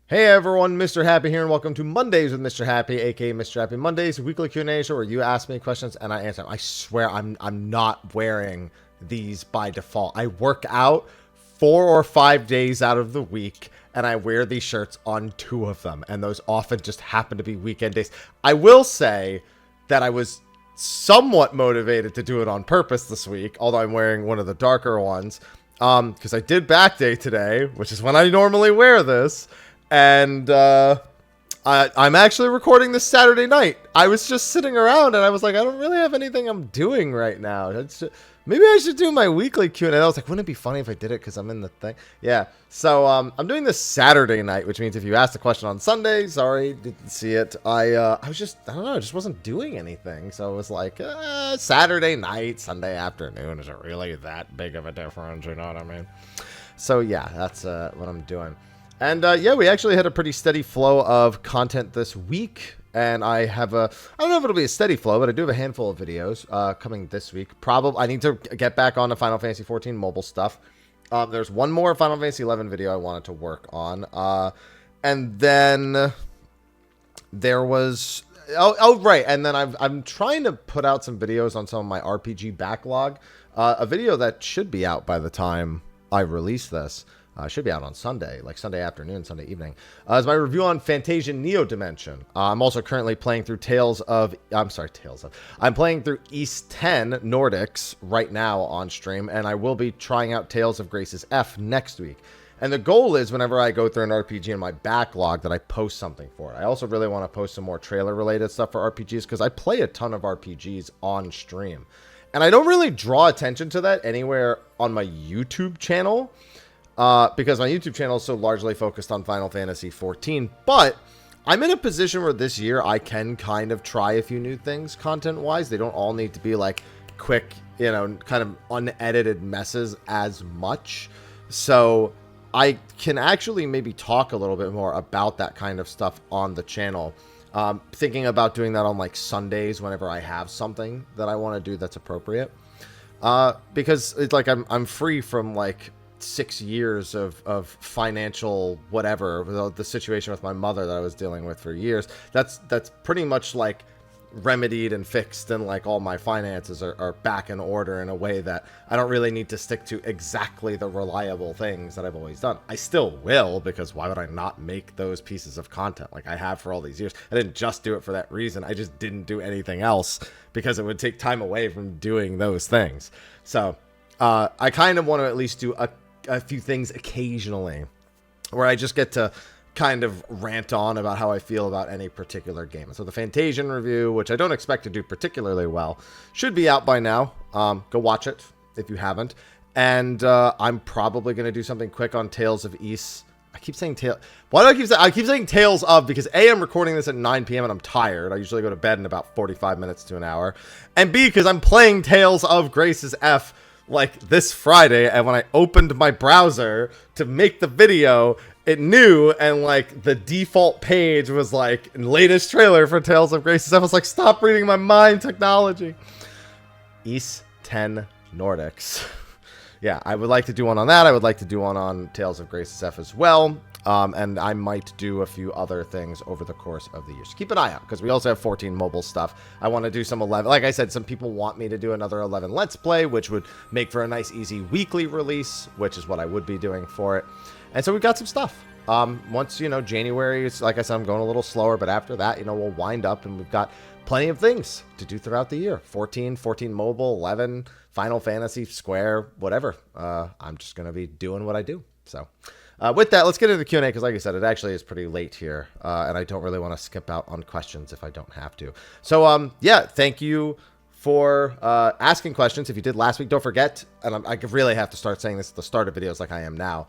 Hey everyone, Mr. Happy here, and welcome to Mondays with Mr. Happy, aka Mr. Happy Mondays, a weekly Q&A show where you ask me questions and I answer them. I swear I'm not wearing these by default. I work out 4 or 5 days out of the week, and I wear these shirts on 2 of them, and those often just happen to be weekend days. I will say that I was somewhat motivated to do it on purpose this week, although I'm wearing one of the darker ones, because I did back day today, which is when I normally wear this. And I'm actually recording this Saturday night. I was just sitting around and I was like, I don't really have anything I'm doing right now. Maybe I should do my weekly Q&A. I was like, wouldn't it be funny if I did it because I'm in the thing? Yeah. So I'm doing this Saturday night, which means if you asked a question on Sunday, sorry, didn't see it. I was just, I don't know, I just wasn't doing anything. So it was like, Saturday night, Sunday afternoon. Is it really that big of a difference? You know what I mean? So yeah, that's what I'm doing. And yeah, we actually had a pretty steady flow of content this week. And I have I don't know if it'll be a steady flow, but I do have a handful of videos coming this week. Probably, I need to get back on the Final Fantasy 14 mobile stuff. There's one more Final Fantasy 11 video I wanted to work on. And then there was, right. And then I'm trying to put out some videos on some of my RPG backlog. A video that should be out by the time I release this. Should be out on Sunday, like Sunday afternoon, Sunday evening. Is my review on Fantasia Neo Dimension. I'm also currently playing through I'm playing through East 10 Nordics right now on stream, and I will be trying out Tales of Grace's F next week. And the goal is whenever I go through an RPG in my backlog that I post something for it. I also really want to post some more trailer-related stuff for RPGs because I play a ton of RPGs on stream. And I don't really draw attention to that anywhere on my YouTube channel. Because my YouTube channel is so largely focused on Final Fantasy 14, but I'm in a position where this year I can kind of try a few new things content-wise. They don't all need to be like quick, you know, kind of unedited messes as much. So I can actually maybe talk a little bit more about that kind of stuff on the channel. Thinking about doing that on like Sundays whenever I have something that I want to do that's appropriate. Because it's like I'm free from like 6 years of financial whatever, the situation with my mother that I was dealing with for years. That's pretty much like remedied and fixed, and like all my finances are back in order in a way that I don't really need to stick to exactly the reliable things that I've always done. I still will, because why would I not make those pieces of content like I have for all these years? I didn't just do it for that reason. I just didn't do anything else because it would take time away from doing those things. So I kind of want to at least do a few things occasionally where I just get to kind of rant on about how I feel about any particular game. So the Fantasian review, which I don't expect to do particularly well, should be out by now. Go watch it if you haven't. And I'm probably going to do something quick on Tales of East. I keep saying Why do I keep saying Tales of? Because A, I'm recording this at 9 p.m. and I'm tired. I usually go to bed in about 45 minutes to an hour. And B, because I'm playing Tales of Grace's F like this Friday, and when I opened my browser to make the video, it knew, and like the default page was like latest trailer for Tales of Grace's F. I was like, stop reading my mind, technology. East 10 Nordics. Yeah, I would like to do one on that. I would like to do one on Tales of Grace's F as well. And I might do a few other things over the course of the year. So keep an eye out, because we also have 14 mobile stuff. I want to do some 11. Like I said, some people want me to do another 11 Let's Play, which would make for a nice, easy weekly release, which is what I would be doing for it. And so we've got some stuff. Once, you know, January, it's like I said, I'm going a little slower, but after that, you know, we'll wind up and we've got plenty of things to do throughout the year. 14 mobile, 11, Final Fantasy, Square, whatever. I'm just going to be doing what I do. So with that, let's get into the Q&A, because like I said, it actually is pretty late here, and I don't really want to skip out on questions if I don't have to. So, yeah, thank you for asking questions. If you did last week, don't forget, and I really have to start saying this at the start of videos like I am now,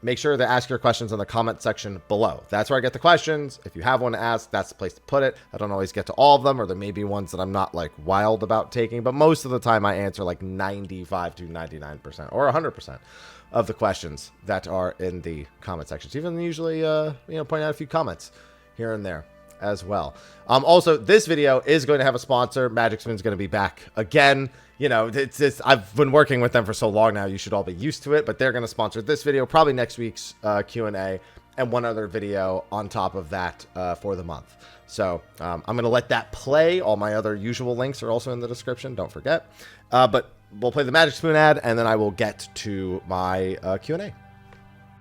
make sure to ask your questions in the comment section below. That's where I get the questions. If you have one to ask, that's the place to put it. I don't always get to all of them, or there may be ones that I'm not like wild about taking, but most of the time I answer like 95 to 99% or 100% of the questions that are in the comment sections. Even usually, you know, point out a few comments here and there as well. Also, this video is going to have a sponsor. Magic Spin's going to be back again. You know, I've been working with them for so long now, you should all be used to it, but they're going to sponsor this video, probably next week's Q&A, and one other video on top of that for the month. So I'm going to let that play. All my other usual links are also in the description. Don't forget. But we'll play the Magic Spoon ad, and then I will get to my Q&A.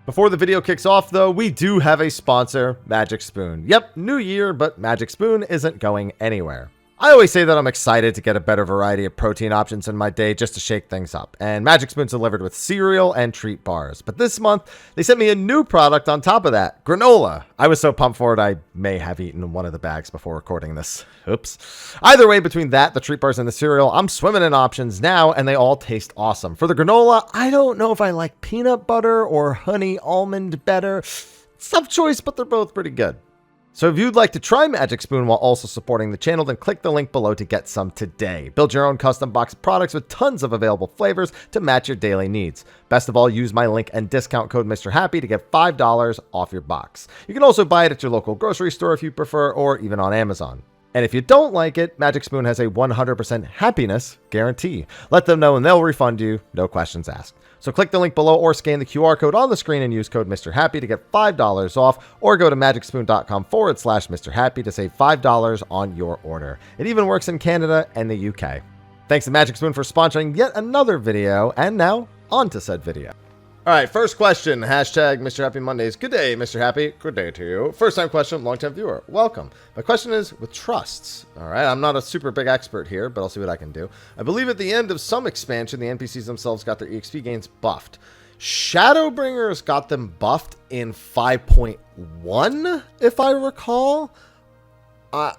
Before the video kicks off, though, we do have a sponsor, Magic Spoon. Yep, new year, but Magic Spoon isn't going anywhere. I always say that I'm excited to get a better variety of protein options in my day just to shake things up, and Magic Spoon's delivered with cereal and treat bars. But this month, they sent me a new product on top of that, granola. I was so pumped for it, I may have eaten one of the bags before recording this. Oops. Either way, between that, the treat bars, and the cereal, I'm swimming in options now, and they all taste awesome. For the granola, I don't know if I like peanut butter or honey almond better. It's a tough choice, but they're both pretty good. So if you'd like to try Magic Spoon while also supporting the channel, then click the link below to get some today. Build your own custom box of products with tons of available flavors to match your daily needs. Best of all, use my link and discount code Mrhappy to get $5 off your box. You can also buy it at your local grocery store if you prefer, or even on Amazon. And if you don't like it, Magic Spoon has a 100% happiness guarantee. Let them know and they'll refund you, no questions asked. So click the link below or scan the QR code on the screen and use code Mrhappy to get $5 off, or go to magicspoon.com/Mrhappy to save $5 on your order. It even works in Canada and the UK. Thanks to Magic Spoon for sponsoring yet another video, and now on to said video. All right, first question, hashtag Mr. Happy Mondays. Good day, Mr. Happy. Good day to you. First time question, long time viewer. Welcome. My question is with trusts. All right, I'm not a super big expert here, but I'll see what I can do. I believe at the end of some expansion, the NPCs themselves got their EXP gains buffed. Shadowbringers got them buffed in 5.1, if I recall. I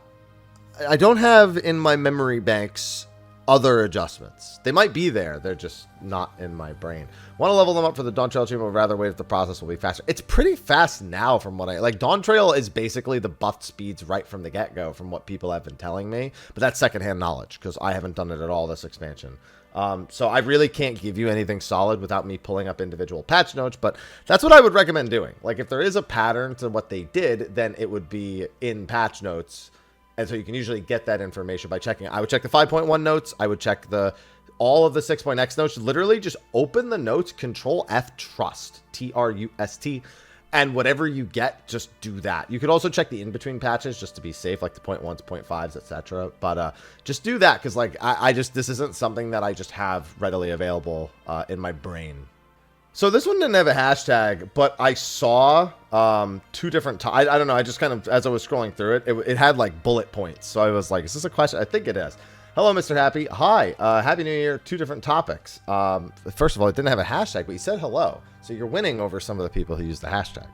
don't have in my memory banks other adjustments. They might be there, they're just not in my brain. Want to level them up for the Dawn Trail achievement, would rather wait if the process will be faster. It's pretty fast now from what like Dawn Trail is basically the buffed speeds right from the get-go from what people have been telling me, but that's secondhand knowledge because I haven't done it at all this expansion. So I really can't give you anything solid without me pulling up individual patch notes, but that's what I would recommend doing. Like if there is a pattern to what they did, then it would be in patch notes. And so you can usually get that information by checking. I would check the 5.1 notes. I would check all of the 6.x notes. Literally just open the notes, Control F Trust, Trust, and whatever you get, just do that. You could also check the in-between patches just to be safe, like the 0.1s, 0.5s, etc. But just do that because like this isn't something that I just have readily available in my brain. So this one didn't have a hashtag, but I saw two different I don't know, I just kind of, as I was scrolling through it, it had like bullet points. So I was like, is this a question? I think it is. Hello, Mr. Happy. Hi, Happy New Year. Two different topics. First of all, it didn't have a hashtag, but you said hello. So you're winning over some of the people who use the hashtag.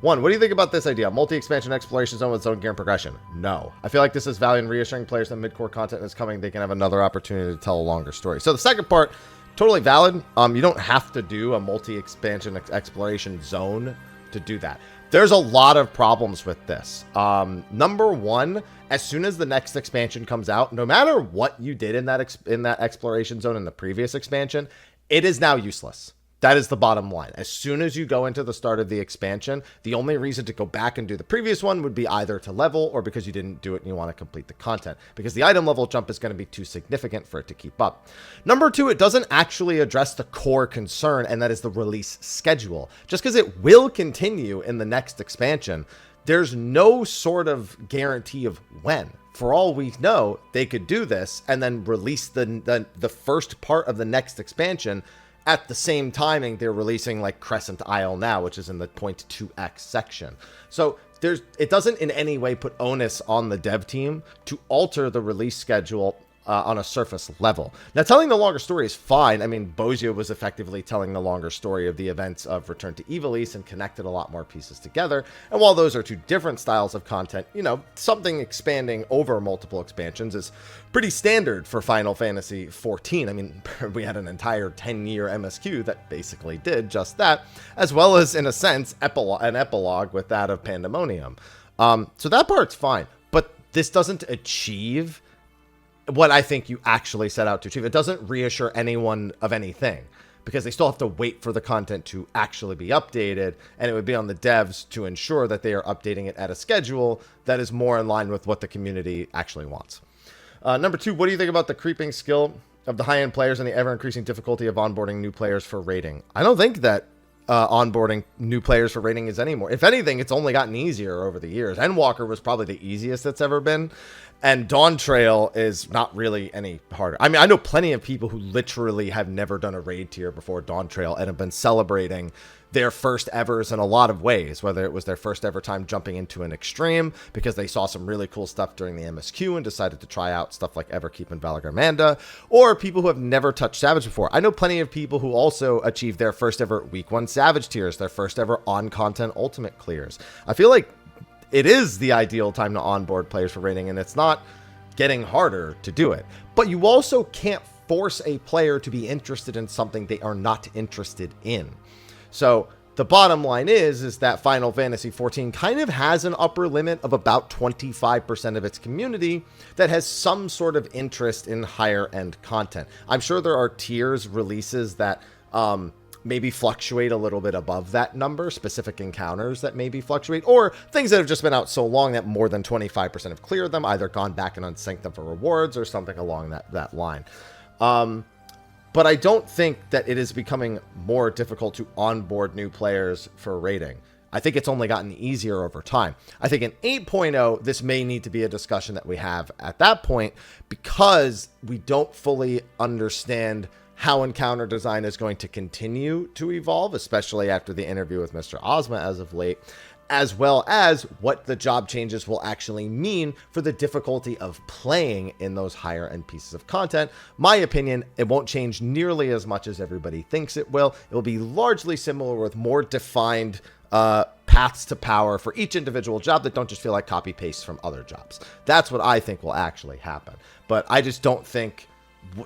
One, what do you think about this idea? Multi-expansion exploration zone with zone gear and progression? No. I feel like this is value in reassuring players that mid-core content is coming. They can have another opportunity to tell a longer story. So the second part, totally valid. You don't have to do a multi-expansion exploration zone to do that. There's a lot of problems with this. Number one, as soon as the next expansion comes out, no matter what you did in that exploration zone in the previous expansion, it is now useless. That is the bottom line. As soon as you go into the start of the expansion, the only reason to go back and do the previous one would be either to level or because you didn't do it and you want to complete the content, because the item level jump is going to be too significant for it to keep up. Number two, it doesn't actually address the core concern, and that is the release schedule. Just because it will continue in the next expansion, there's no sort of guarantee of when. For all we know, they could do this and then release the first part of the next expansion at the same timing they're releasing like Crescent Isle now, which is in the 0.2x section. So it doesn't in any way put onus on the dev team to alter the release schedule on a surface level. Now, telling the longer story is fine. I mean, Bozia was effectively telling the longer story of the events of Return to Ivalice and connected a lot more pieces together. And while those are two different styles of content, you know, something expanding over multiple expansions is pretty standard for Final Fantasy XIV. I mean, we had an entire 10-year MSQ that basically did just that, as well as, in a sense, an epilogue with that of Pandemonium. So that part's fine, but this doesn't achieve what I think you actually set out to achieve. It doesn't reassure anyone of anything because they still have to wait for the content to actually be updated, and it would be on the devs to ensure that they are updating it at a schedule that is more in line with what the community actually wants. Number two, what do you think about the creeping skill of the high-end players and the ever-increasing difficulty of onboarding new players for raiding? I don't think that onboarding new players for raiding is anymore. If anything, it's only gotten easier over the years. Endwalker was probably the easiest it's ever been. And Dawn Trail is not really any harder. I mean, I know plenty of people who literally have never done a raid tier before Dawn Trail and have been celebrating their first evers in a lot of ways, whether it was their first ever time jumping into an extreme because they saw some really cool stuff during the MSQ and decided to try out stuff like Everkeep and Valagarmanda, or people who have never touched Savage before. I know plenty of people who also achieved their first ever week 1 Savage tiers, their first ever on-content ultimate clears. I feel like it is the ideal time to onboard players for raiding, and it's not getting harder to do it. But you also can't force a player to be interested in something they are not interested in. So the bottom line is that Final Fantasy XIV kind of has an upper limit of about 25% of its community that has some sort of interest in higher end content. I'm sure there are tiers releases that maybe fluctuate a little bit above that number, specific encounters that maybe fluctuate, or things that have just been out so long that more than 25% have cleared them, either gone back and unsynced them for rewards or something along that line. But I don't think that it is becoming more difficult to onboard new players for raiding. I think it's only gotten easier over time. I think in 8.0, this may need to be a discussion that we have at that point because we don't fully understand how encounter design is going to continue to evolve, especially after the interview with Mr. Ozma as of late, as well as what the job changes will actually mean for the difficulty of playing in those higher end pieces of content. My opinion, it won't change nearly as much as everybody thinks it will. It will be largely similar with more defined paths to power for each individual job that don't just feel like copy paste from other jobs. That's what I think will actually happen. But I just don't think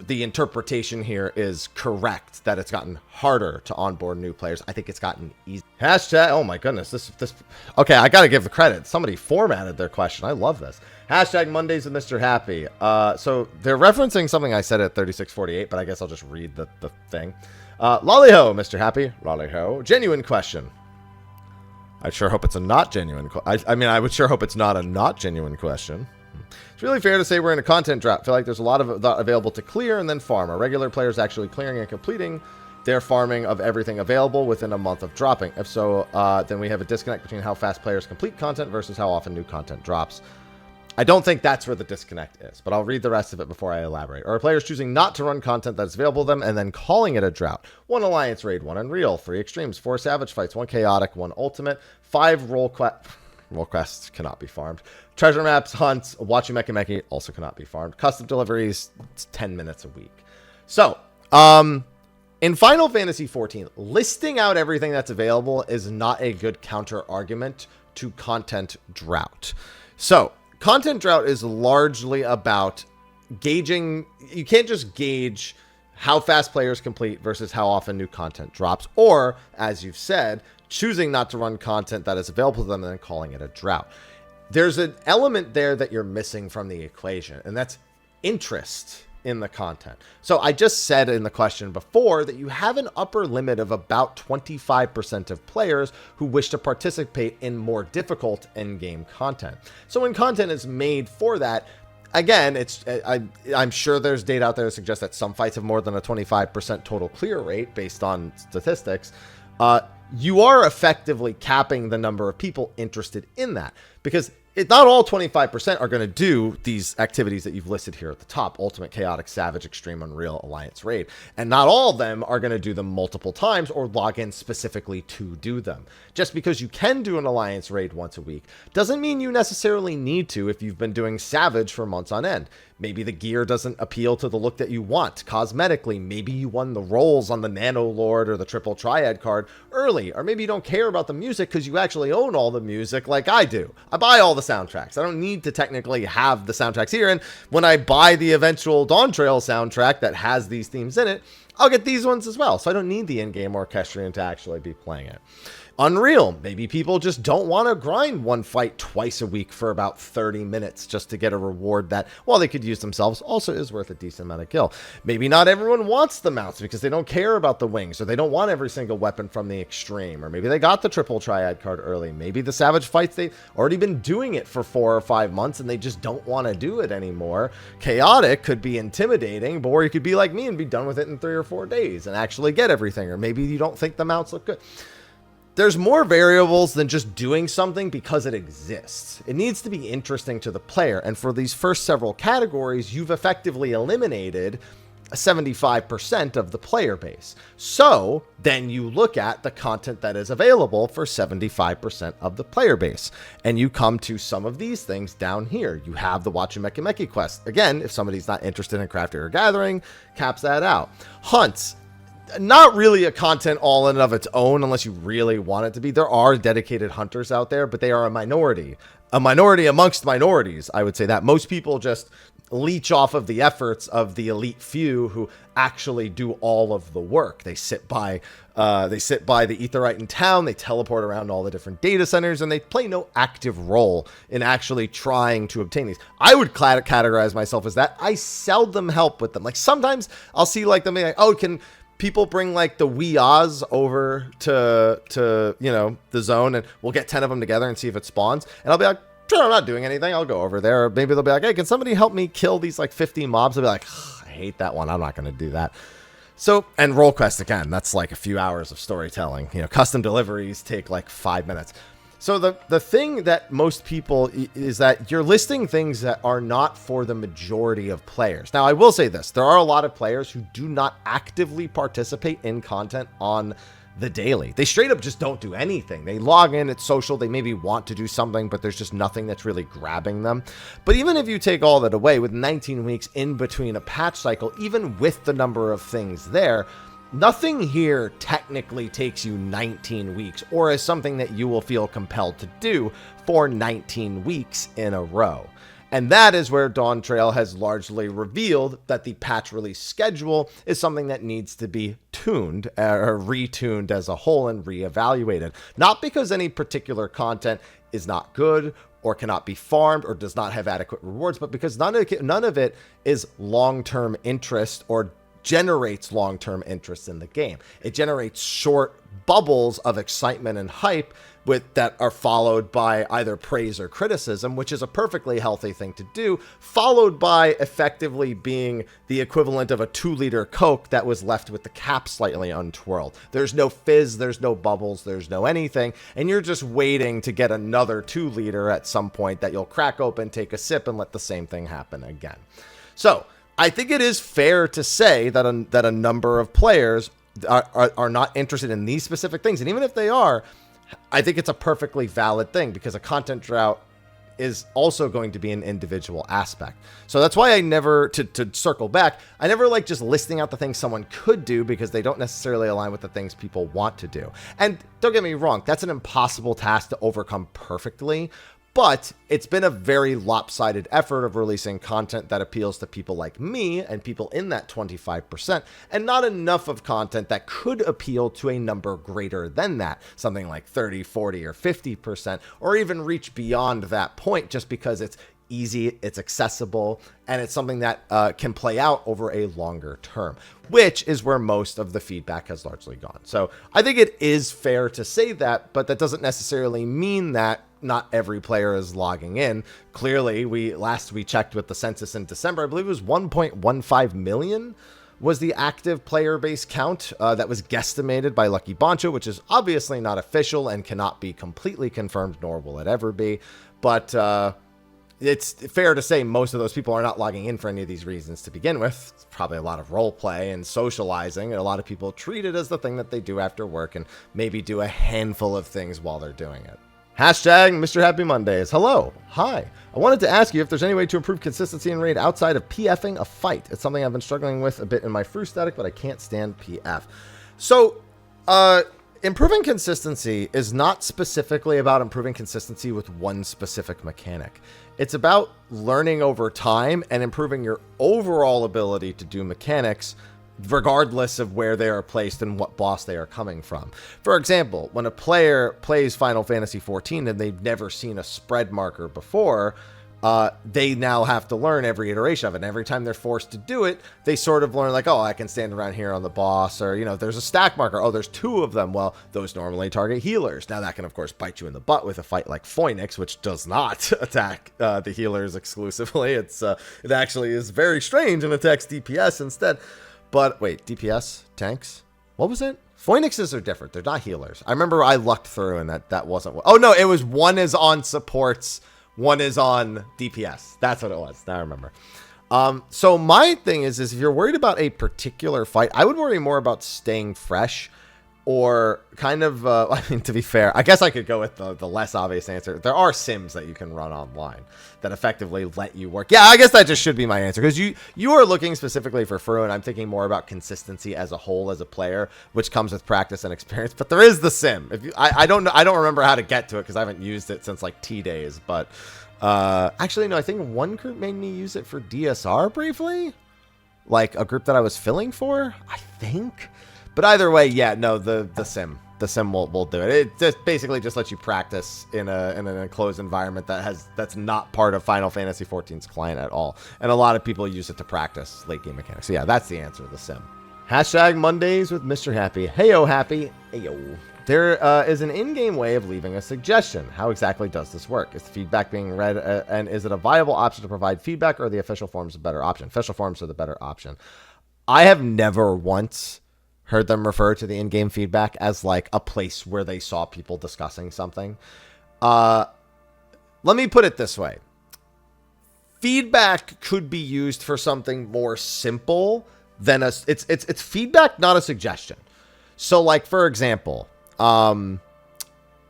the interpretation here is correct that it's gotten harder to onboard new players. I think it's gotten easy. Hashtag, oh my goodness, this okay, I gotta give the credit. Somebody formatted their question. I love this. Hashtag Mondays with Mr. Happy. So they're referencing something I said at 3648, but I guess I'll just read the thing. Lolly-ho, Mr. Happy. Lolly-ho. Genuine question. I sure hope it's a not genuine I mean, I would sure hope it's not a not genuine question. It's really fair to say we're in a content drought. I feel like there's a lot of that available to clear and then farm. Are regular players actually clearing and completing their farming of everything available within a month of dropping? If so, then we have a disconnect between how fast players complete content versus how often new content drops. I don't think that's where the disconnect is, but I'll read the rest of it before I elaborate. Are players choosing not to run content that's available to them and then calling it a drought? 1 Alliance raid, 1 Unreal, 3 Extremes, 4 Savage fights, 1 Chaotic, 1 Ultimate, 5 Roll quests cannot be farmed. Treasure maps, hunts, Wachi Meki Meki also cannot be farmed. Custom deliveries, it's 10 minutes a week. So, in Final Fantasy XIV, listing out everything that's available is not a good counter argument to content drought. So, content drought is largely about gauging. You can't just gauge how fast players complete versus how often new content drops, or, as you've said, choosing not to run content that is available to them and then calling it a drought. There's an element there that you're missing from the equation, and that's interest in the content. So I just said in the question before that you have an upper limit of about 25% of players who wish to participate in more difficult in-game content. So when content is made for that, again, I'm sure there's data out there that suggests that some fights have more than a 25% total clear rate based on statistics. You are effectively capping the number of people interested in that, because not all 25% are going to do these activities that you've listed here at the top: Ultimate, Chaotic, Savage, Extreme, Unreal, Alliance Raid. And not all of them are going to do them multiple times or log in specifically to do them. Just because you can do an Alliance Raid once a week doesn't mean you necessarily need to if you've been doing Savage for months on end. Maybe the gear doesn't appeal to the look that you want cosmetically. Maybe you won the rolls on the Nano Lord or the Triple Triad card early. Or maybe you don't care about the music because you actually own all the music like I do. I buy all the soundtracks. I don't need to technically have the soundtracks here. And when I buy the eventual Dawn Trail soundtrack that has these themes in it, I'll get these ones as well. So I don't need the in-game orchestrion to actually be playing it. Unreal. Maybe people just don't want to grind one fight twice a week for about 30 minutes just to get a reward that, while they could use themselves, also is worth a decent amount of gil. Maybe not everyone wants the mounts because they don't care about the wings, or they don't want every single weapon from the extreme, or maybe they got the Triple Triad card early. Maybe the Savage fights, they've already been doing it for 4 or 5 months and they just don't want to do it anymore. Chaotic could be intimidating, or you could be like me and be done with it in 3 or 4 days and actually get everything. Or maybe you don't think the mounts look good. there's more variables than just doing something because it exists. It needs to be interesting to the player. And for these first several categories, you've effectively eliminated 75% of the player base. So then you look at the content that is available for 75% of the player base. And you come to some of these things down here. You have the Watch a Mrhappy quest. Again, if somebody's not interested in crafting or gathering, caps that out. Hunts. Not really a content all in and of its own unless you really want it to be. There are dedicated hunters out there, but they are a minority amongst minorities. I would say that most people just leech off of the efforts of the elite few who actually do all of the work. They sit by the Aetheryte in town, they teleport around all the different data centers, and they play no active role in actually trying to obtain these. I would categorize myself as that. I seldom help with them. Like sometimes I'll see like them like, oh, can people bring like the wee Oz over to you know, the zone, and we'll get 10 of them together and see if it spawns. And I'll be like, sure, I'm not doing anything. I'll go over there. Or maybe they'll be like, hey, can somebody help me kill these like 50 mobs? I'll be like, I hate that one. I'm not going to do that. So, and role quest again, that's like a few hours of storytelling. You know, custom deliveries take like 5 minutes. So the thing that most people is that you're listing things that are not for the majority of players. Now, I will say this. There are a lot of players who do not actively participate in content on the daily. They straight up just don't do anything. They log in, it's social, they maybe want to do something, but there's just nothing that's really grabbing them. But even if you take all that away, with 19 weeks in between a patch cycle, even with the number of things there, nothing here technically takes you 19 weeks or is something that you will feel compelled to do for 19 weeks in a row. And that is where Dawn Trail has largely revealed that the patch release schedule is something that needs to be tuned or retuned as a whole and reevaluated. Not because any particular content is not good or cannot be farmed or does not have adequate rewards, but because none of it is long-term interest or generates long-term interest in the game. It generates short bubbles of excitement and hype that are followed by either praise or criticism, which is a perfectly healthy thing to do, followed by effectively being the equivalent of a 2-liter Coke that was left with the cap slightly untwirled. There's no fizz, there's no bubbles, there's no anything, and you're just waiting to get another 2-liter at some point that you'll crack open, take a sip, and let the same thing happen again. So I think it is fair to say that a number of players are not interested in these specific things. And even if they are, I think it's a perfectly valid thing because a content drought is also going to be an individual aspect. So that's why I never, to circle back, I never like just listing out the things someone could do because they don't necessarily align with the things people want to do. And don't get me wrong, that's an impossible task to overcome perfectly. But it's been a very lopsided effort of releasing content that appeals to people like me and people in that 25%, and not enough of content that could appeal to a number greater than that, something like 30, 40, or 50%, or even reach beyond that point just because it's easy, it's accessible, and it's something that can play out over a longer term, which is where most of the feedback has largely gone. So I think it is fair to say that, but that doesn't necessarily mean that not every player is logging in. Clearly, we checked with the census in December, I believe it was 1.15 million was the active player base count that was guesstimated by Lucky Boncho, which is obviously not official and cannot be completely confirmed, nor will it ever be. But it's fair to say most of those people are not logging in for any of these reasons to begin with. It's probably a lot of role play and socializing, and a lot of people treat it as the thing that they do after work and maybe do a handful of things while they're doing it. Hashtag Mr. Happy Mondays. Hello. Hi. I wanted to ask you if there's any way to improve consistency in raid outside of PFing a fight. It's something I've been struggling with a bit in my Free Static, but I can't stand PF. So, improving consistency is not specifically about improving consistency with one specific mechanic. It's about learning over time and improving your overall ability to do mechanics regardless of where they are placed and what boss they are coming from. For example, when a player plays Final Fantasy XIV and they've never seen a spread marker before, they now have to learn every iteration of it. And every time they're forced to do it, they sort of learn like, oh, I can stand around here on the boss, or, you know, there's a stack marker. Oh, there's 2 of them. Well, those normally target healers. Now that can, of course, bite you in the butt with a fight like Phoenix, which does not attack the healers exclusively. It actually is very strange and attacks DPS instead. But wait, DPS? Tanks? What was it? Phoenixes are different. They're not healers. I remember I lucked through and that wasn't... Oh, no, it was one is on supports, one is on DPS. That's what it was. Now I remember. So my thing is if you're worried about a particular fight, I would worry more about staying fresh or kind of, I mean, to be fair, I guess I could go with the less obvious answer. There are sims that you can run online that effectively let you work. Yeah, I guess that just should be my answer because you are looking specifically for Fru, and I'm thinking more about consistency as a whole as a player, which comes with practice and experience. But there is the sim. If you, I don't know, I don't remember how to get to it because I haven't used it since like T days. But actually, no, I think one group made me use it for DSR briefly, like a group that I was filling for, I think. But either way, yeah, no, the sim will do it. It just basically just lets you practice in an enclosed environment that's not part of Final Fantasy XIV's client at all. And a lot of people use it to practice late game mechanics. So yeah, that's the answer, the sim. Hashtag Mondays with Mr. Happy. Heyo, Happy. Heyo. There is an in-game way of leaving a suggestion. How exactly does this work? Is the feedback being read, and is it a viable option to provide feedback, or the official forms a better option? Official forms are the better option. I have never once heard them refer to the in-game feedback as like a place where they saw people discussing something. Let me put it this way. Feedback could be used for something more simple than it's feedback, not a suggestion. So like, for example,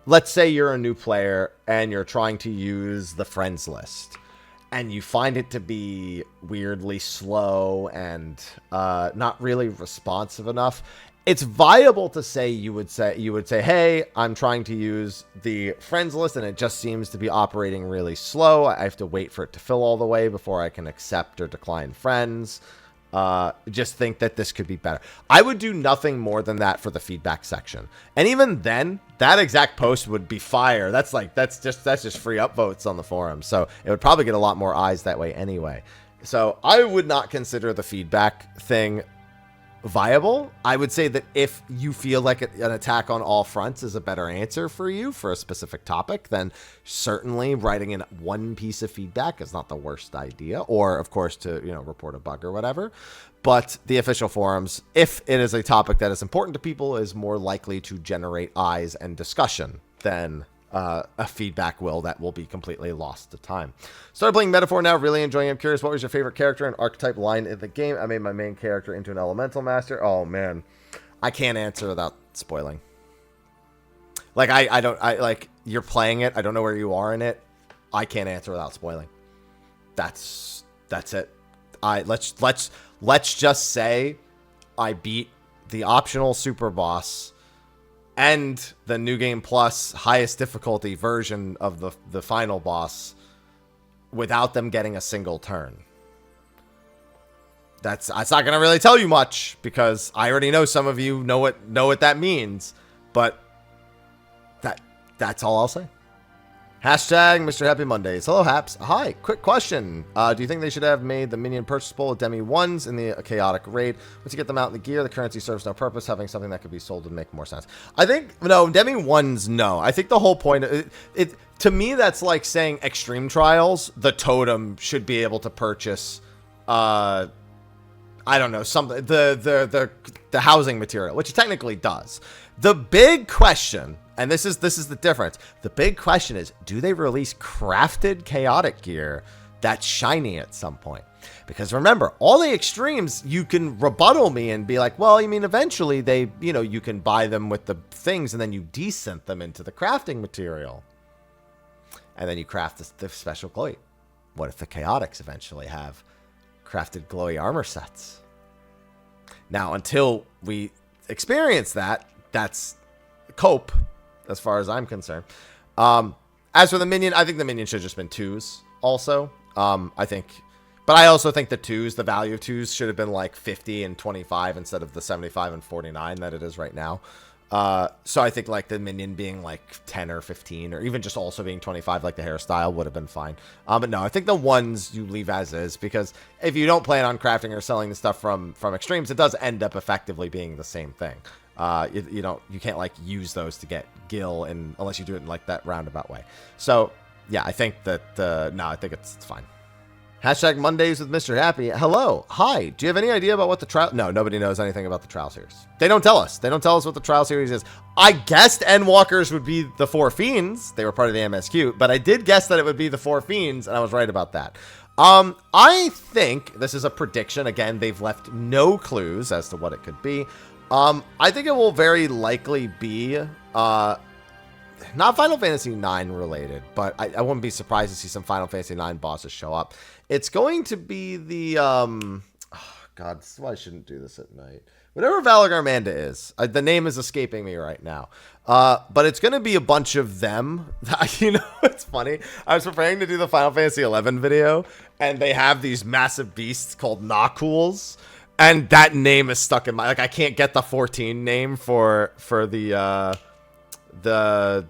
let's say you're a new player and you're trying to use the friends list, and you find it to be weirdly slow and not really responsive enough. It's viable to say you would say, hey, I'm trying to use the friends list and it just seems to be operating really slow. I have to wait for it to fill all the way before I can accept or decline friends. Just think that this could be better. I would do nothing more than that for the feedback section. And even then, that exact post would be fire. That's just free upvotes on the forum. So it would probably get a lot more eyes that way anyway. So I would not consider the feedback thing viable. I would say that if you feel like an attack on all fronts is a better answer for you for a specific topic, then certainly writing in one piece of feedback is not the worst idea. Or of course to, report a bug or whatever. But the official forums, if it is a topic that is important to people, is more likely to generate eyes and discussion than a feedback that will be completely lost to time. Started playing Metaphor now, really enjoying it. I'm curious, what was your favorite character and archetype line in the game? I made my main character into an elemental master. Oh man, I can't answer without spoiling. Like like you're playing it, I don't know where you are in it. I can't answer without spoiling. That's it. Let's just say I beat the optional super boss and the New Game Plus highest difficulty version of the final boss without them getting a single turn. That's not going to really tell you much because I already know some of you know what that means, but that's all I'll say. Hashtag Mr. Happy Mondays. Hello, Haps. Hi, quick question. Do you think they should have made the minion purchasable with Demi 1s in the chaotic raid? Once you get them out in the gear, the currency serves no purpose. Having something that could be sold would make more sense. I think, no, Demi 1s, no. I think the whole point, to me, that's like saying Extreme Trials, the totem should be able to purchase, I don't know, something, the housing material, which it technically does. The big question, and this is the difference. The big question is, do they release crafted chaotic gear that's shiny at some point? Because remember, all the extremes, you can rebuttal me and be like, well, you mean eventually they, you can buy them with the things and then you descent them into the crafting material. And then you craft the special glowy. What if the chaotics eventually have crafted glowy armor sets? Now, until we experience that, that's cope, as far as I'm concerned. As for the minion, I think the minion should have just been 2s also. But I also think the 2s, the value of 2s should have been like 50 and 25 instead of the 75 and 49 that it is right now. So I think like the minion being like 10 or 15 or even just also being 25 like the hairstyle would have been fine. But no, I think the 1s you leave as is, because if you don't plan on crafting or selling the stuff from extremes, it does end up effectively being the same thing. You can't like use those to get gil unless you do it in like that roundabout way. So yeah, I think that, no, I think it's fine. Hashtag Mondays with Mr. Happy. Hello. Hi. Do you have any idea about what the trial? No, nobody knows anything about the trial series. They don't tell us. They don't tell us what the trial series is. I guessed Endwalkers would be the 4 Fiends. They were part of the MSQ, but I did guess that it would be the 4 Fiends, and I was right about that. I think this is a prediction. Again, they've left no clues as to what it could be. I think it will very likely be, not Final Fantasy IX related, but I wouldn't be surprised to see some Final Fantasy IX bosses show up. It's going to be the, oh God, this is why I shouldn't do this at night. Whatever Valagarmanda is, the name is escaping me right now. But it's going to be a bunch of them. You know, it's funny. I was preparing to do the Final Fantasy XI video, and they have these massive beasts called Nakuls. And that name is stuck in my, like, I can't get the 14 name for the Taral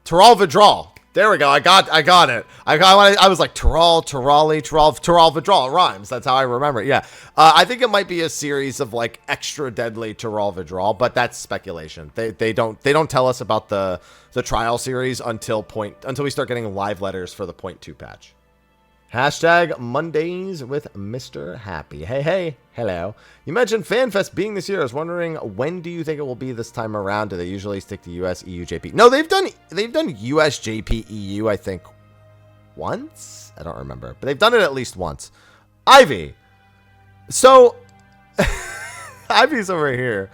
Vidral. There we go. I got it. I was like Taral Vidral. It rhymes. That's how I remember it. Yeah. I think it might be a series of like extra deadly Taral Vidral, but that's speculation. They don't tell us about the trial series until we start getting live letters for the 0.2 patch. Hashtag Mondays with Mr. Happy. Hey, hello. You mentioned FanFest being this year. I was wondering, when do you think it will be this time around? Do they usually stick to US, EU, JP? No, they've done US, JP, EU, I think, once? I don't remember, but they've done it at least once. Ivy. So, Ivy's over here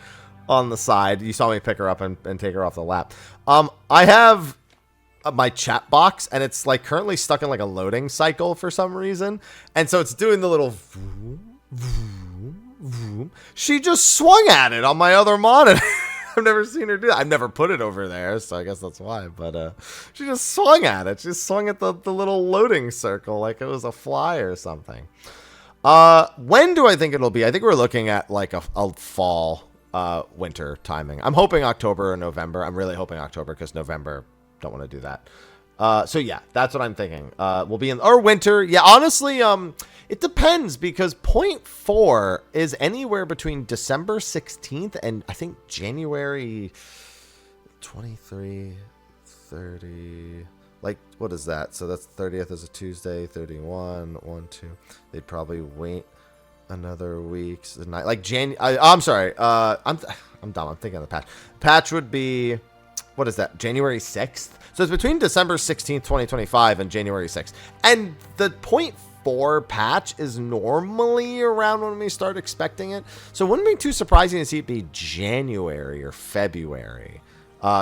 on the side. You saw me pick her up and take her off the lap. I have my chat box, and it's like currently stuck in like a loading cycle for some reason, and so it's doing the little vroom, vroom, vroom. She just swung at it on my other monitor. I've never seen her do that. I've never put it over there, so I guess that's why, but she just swung at it. She just swung at the little loading circle like it was a fly or something. When do I think it'll be? I think we're looking at like a fall winter timing. I'm hoping October or November. I'm really hoping October, because November, don't want to do that. So yeah, that's what I'm thinking. We'll be in or winter. Yeah, honestly, it depends, because 0.4 is anywhere between December 16th and I think January 23, 30. Like, what is that? So that's 30th is a Tuesday, 31, 1, 2. They'd probably wait another week. Like I'm sorry. I'm dumb. I'm thinking of the patch. Patch would be, what is that? January 6th. So it's between December 16th, 2025 and January 6th. And the 0.4 patch is normally around when we start expecting it. So it wouldn't be too surprising to see it be January or February.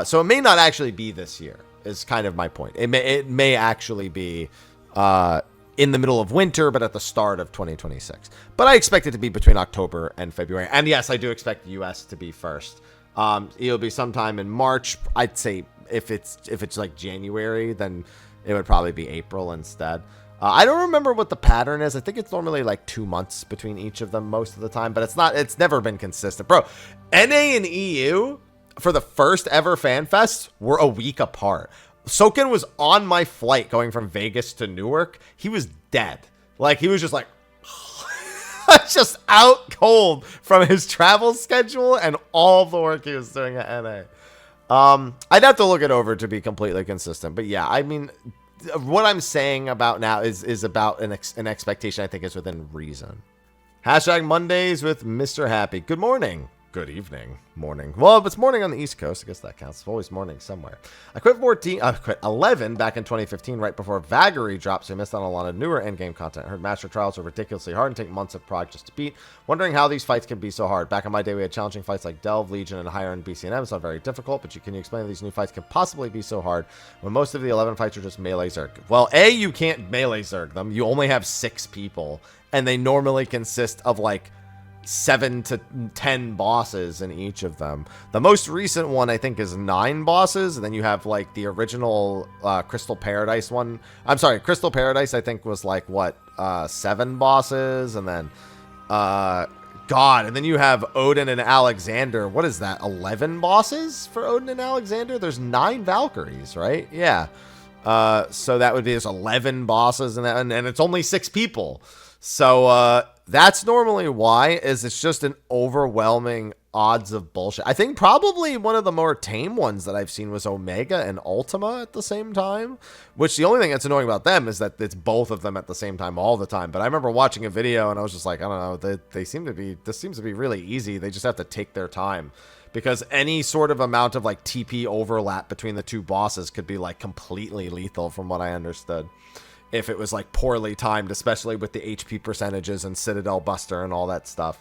So it may not actually be this year, is kind of my point. It may actually be in the middle of winter, but at the start of 2026. But I expect it to be between October and February. And yes, I do expect the US to be first. It'll be sometime in March. I'd say if it's like January, then it would probably be April instead. I don't remember what the pattern is. I think it's normally like 2 months between each of them most of the time, but it's never been consistent. Bro, NA and EU for the first ever FanFest were a week apart. Soken was on my flight going from Vegas to Newark. He was dead. Like, he was just like, just out cold from his travel schedule and all the work he was doing at NA. I'd have to look it over to be completely consistent, but yeah, I mean, what I'm saying about now is about an expectation I think is within reason. Hashtag Mondays with Mr. Happy. Good morning. Good evening. Morning. Well, if it's morning on the East Coast, I guess that counts. It's always morning somewhere. I quit 11 back in 2015, right before Vagary dropped, so I missed out on a lot of newer endgame content. I heard Master Trials are ridiculously hard and take months of prog just to beat. Wondering how these fights can be so hard. Back in my day, we had challenging fights like Delve, Legion, and higher end BCNM, so very difficult, but can you explain how these new fights can possibly be so hard when most of the 11 fights are just melee Zerg? Well, A, you can't melee Zerg them. You only have 6 people, and they normally consist of like 7 to 10 bosses in each of them. The most recent one I think is 9 bosses, and then you have like the original Crystal Paradise one. I'm sorry, Crystal Paradise I think was like what 7 bosses, and then and then you have Odin and Alexander. What is that, 11 bosses for Odin and Alexander? There's 9 Valkyries, right? Yeah. So that would be just 11 bosses, and it's only 6 people. So that's normally why, is it's just an overwhelming odds of bullshit. I think probably one of the more tame ones that I've seen was Omega and Ultima at the same time, which the only thing that's annoying about them is that it's both of them at the same time all the time. But I remember watching a video and I was just like, I don't know, they seem to be, this seems to be really easy. They just have to take their time, because any sort of amount of like TP overlap between the two bosses could be like completely lethal from what I understood, if it was like poorly timed, especially with the HP percentages and Citadel Buster and all that stuff.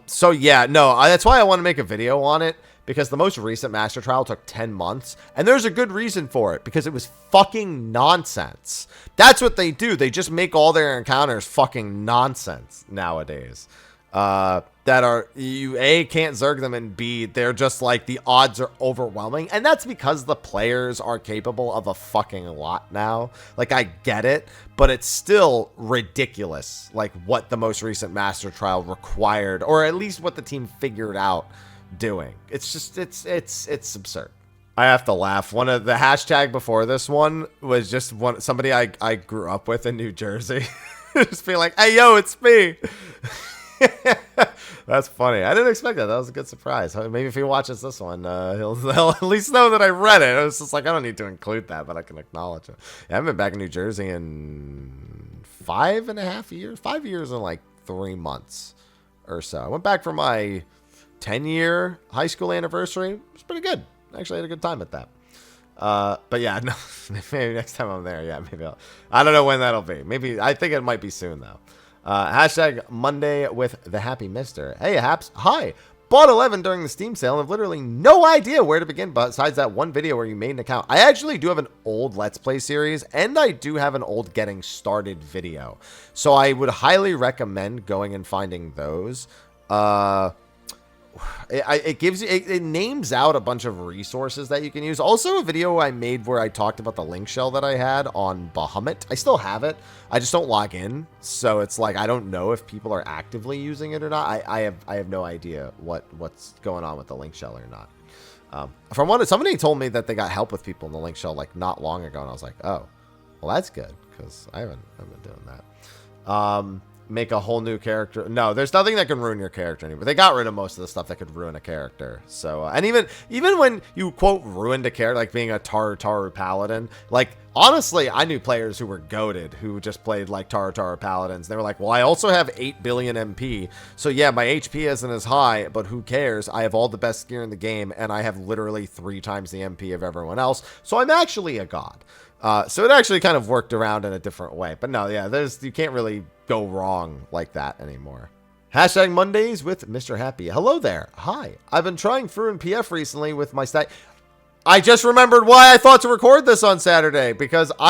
So yeah, no, that's why I want to make a video on it, because the most recent Master Trial took 10 months, and there's a good reason for it, because it was fucking nonsense. That's what they do. They just make all their encounters fucking nonsense nowadays. That are, you A, can't zerg them, and B, they're just like, the odds are overwhelming, and that's because the players are capable of a fucking lot now. Like, I get it, but it's still ridiculous, like, what the most recent Master Trial required, or at least what the team figured out doing. It's just, it's absurd. I have to laugh. One of the hashtag before this one was just somebody I grew up with in New Jersey. Just being like, hey, yo, it's me. That's funny. I didn't expect that. That was a good surprise. Maybe if he watches this one, he'll at least know that I read it. I was just like, I don't need to include that, but I can acknowledge it. Yeah, I haven't been back in New Jersey in 5.5 years. 5 years and like 3 months or so. I went back for my 10-year high school anniversary. It was pretty good. Actually, I had a good time at that. But yeah, no, maybe next time I'm there, yeah, maybe I don't know when that'll be. Maybe, I think it might be soon though. Hashtag Monday with the Happy Mister. Hey, Haps. Hi. Bought 11 during the Steam sale and have literally no idea where to begin besides that one video where you made an account. I actually do have an old Let's Play series, and I do have an old Getting Started video. So I would highly recommend going and finding those. It gives you, it names out a bunch of resources that you can use. Also, a video I made where I talked about the link shell that I had on Bahamut. I still have it. I just don't log in, so it's like I don't know if people are actively using it or not. I have no idea what's going on with the link shell or not. Somebody told me that they got help with people in the link shell like not long ago, and I was like, oh, well that's good, because I haven't been doing that. Make a whole new character. No, there's nothing that can ruin your character anymore. They got rid of most of the stuff that could ruin a character. So, and even when you quote ruined a character, like being a Taru Paladin, like honestly, I knew players who were goated who just played like Taru Paladins. They were like, well, I also have 8 billion MP. So yeah, my HP isn't as high, but who cares? I have all the best gear in the game, and I have literally 3 times the MP of everyone else. So I'm actually a god. So it actually kind of worked around in a different way. But no, yeah, you can't really go wrong like that anymore. Hashtag Mondays with Mr. Happy. Hello there. Hi. I've been trying Fruin PF recently with my stat. I just remembered why I thought to record this on Saturday, because we're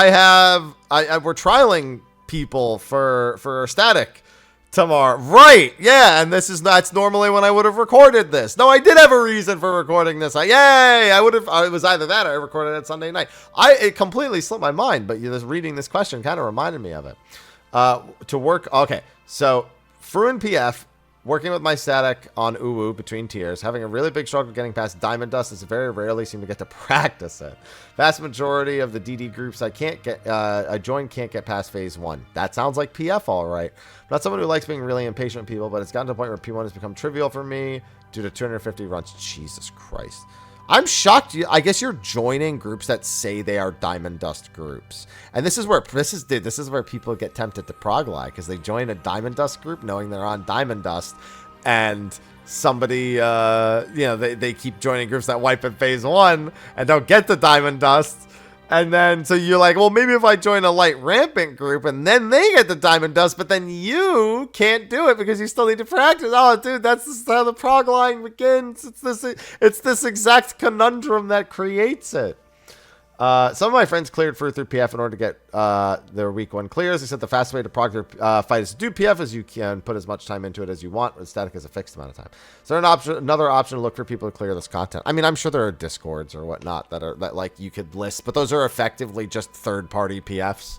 trialing people for static tomorrow. Right. Yeah. And that's normally when I would have recorded this. No, I did have a reason for recording this. Yay. It was either that or I recorded it Sunday night. It completely slipped my mind, but reading this question kind of reminded me of it. To work. Okay. So Fruin PF, working with my static on Uwu between tiers, having a really big struggle getting past Diamond Dust, as very rarely seem to get to practice it. Vast majority of the DD groups I join can't get past phase 1. That sounds like PF all right. I'm not someone who likes being really impatient with people, but it's gotten to the point where P1 has become trivial for me due to 250 runs. Jesus Christ. I'm shocked. I guess you're joining groups that say they are Diamond Dust groups, and this is where people get tempted to prog lie, because they join a Diamond Dust group knowing they're on Diamond Dust, and somebody, they keep joining groups that wipe at phase 1 and don't get the Diamond Dust. And then, so you're like, well, maybe if I join a light rampant group and then they get the Diamond Dust, but then you can't do it because you still need to practice. Oh, dude, that's how the prog line begins. It's this exact conundrum that creates it. Some of my friends cleared through PF in order to get their week 1 clears. They said the fastest way to prog their fight is to do PF as you can, put as much time into it as you want, but static is a fixed amount of time. Is there another option to look for people to clear this content? I mean, I'm sure there are Discords or whatnot that like you could list, but those are effectively just third-party PFs.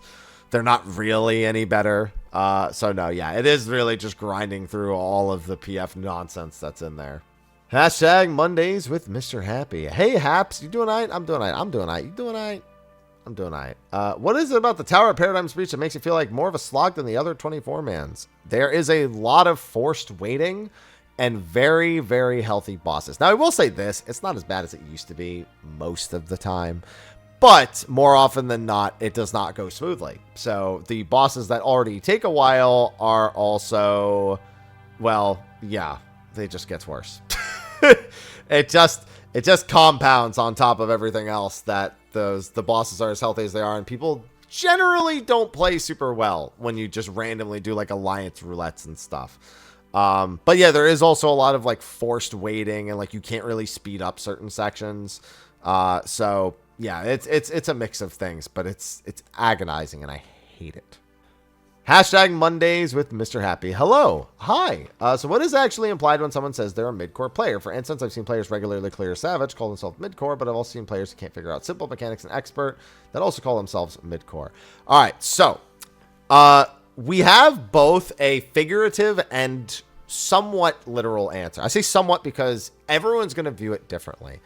They're not really any better. So no, yeah, it is really just grinding through all of the PF nonsense that's in there. Hashtag Mondays with Mr. Happy. Hey, Haps, you doing all right? I'm doing all right. I'm doing all right. You doing all right? I'm doing all right. What is it about the Tower of Paradigm speech that makes you feel like more of a slog than the other 24 mans? There is a lot of forced waiting and very, very healthy bosses. Now, I will say this. It's not as bad as it used to be most of the time. But more often than not, it does not go smoothly. So the bosses that already take a while are also, well, yeah, it just gets worse. It just compounds on top of everything else that the bosses are as healthy as they are, and people generally don't play super well when you just randomly do like alliance roulettes and stuff. But yeah, there is also a lot of like forced waiting, and like you can't really speed up certain sections. So yeah, it's a mix of things, but it's agonizing, and I hate it. Hashtag Mondays with Mrhappy. Hello. Hi. So what is actually implied when someone says they're a mid-core player? For instance, I've seen players regularly clear Savage call themselves mid-core, but I've also seen players who can't figure out simple mechanics and expert that also call themselves mid-core. All right, so we have both a figurative and somewhat literal answer. I say somewhat because everyone's going to view it differently.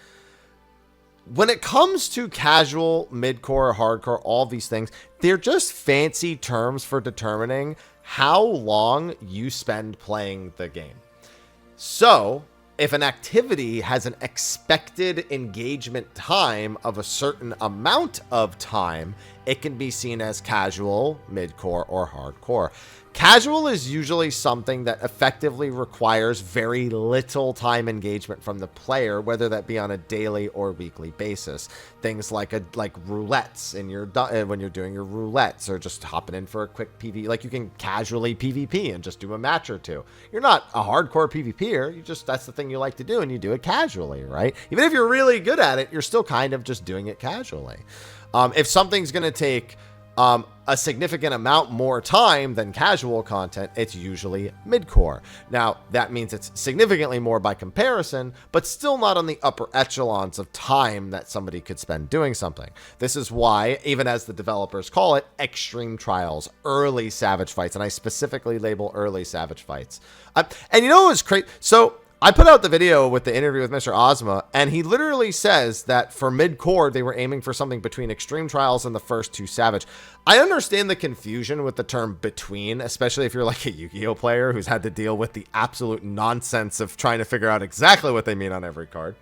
When it comes to casual, mid-core, hardcore, all these things, they're just fancy terms for determining how long you spend playing the game. So, if an activity has an expected engagement time of a certain amount of time, it can be seen as casual, mid-core, or hardcore. Casual is usually something that effectively requires very little time engagement from the player, whether that be on a daily or weekly basis. Things like roulettes in your when you're doing your roulettes, or just hopping in for a quick PvP. Like you can casually PvP and just do a match or two. You're not a hardcore PvPer. You just, that's the thing you like to do, and you do it casually, right? Even if you're really good at it, you're still kind of just doing it casually. If something's going to take a significant amount more time than casual content, it's usually mid-core. Now, that means it's significantly more by comparison, but still not on the upper echelons of time that somebody could spend doing something. This is why, even as the developers call it, extreme trials, early Savage fights, and I specifically label early Savage fights. And you know what's crazy? So I put out the video with the interview with Mr. Ozma, and he literally says that for mid-core, they were aiming for something between Extreme Trials and the first two Savage. I understand the confusion with the term between, especially if you're like a Yu-Gi-Oh player who's had to deal with the absolute nonsense of trying to figure out exactly what they mean on every card.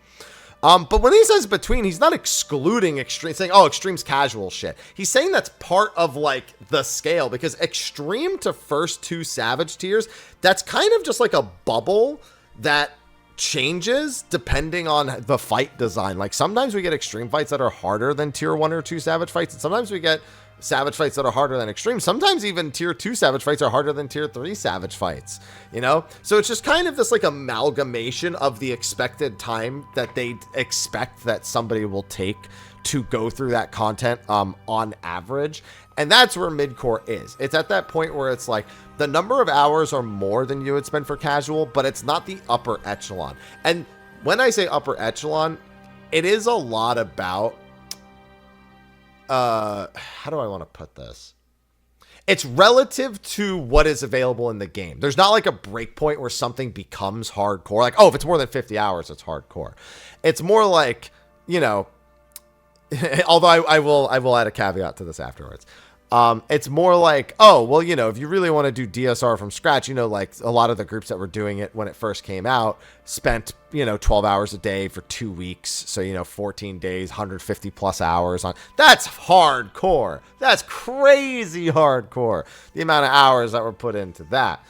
But when he says between, he's not excluding Extreme, saying, oh, Extreme's casual shit. He's saying that's part of, like, the scale, because Extreme to first two Savage tiers, that's kind of just like a bubble that changes depending on the fight design. Like sometimes we get extreme fights that are harder than tier 1 or 2 Savage fights, and sometimes we get Savage fights that are harder than extreme. Sometimes even tier 2 Savage fights are harder than tier 3 Savage fights, you know? So it's just kind of this like amalgamation of the expected time that they expect that somebody will take to go through that content on average. And that's where mid-core is. It's at that point where it's like the number of hours are more than you would spend for casual, but it's not the upper echelon. And when I say upper echelon, it is a lot about, how do I want to put this? It's relative to what is available in the game. There's not like a breakpoint where something becomes hardcore. Like, oh, if it's more than 50 hours, it's hardcore. It's more like, you know, although I will add a caveat to this afterwards. It's more like, oh, well, you know, if you really want to do DSR from scratch, you know, like a lot of the groups that were doing it when it first came out spent, you know, 12 hours a day for 2 weeks. So, you know, 14 days, 150 plus hours on. That's hardcore. That's crazy hardcore. The amount of hours that were put into that.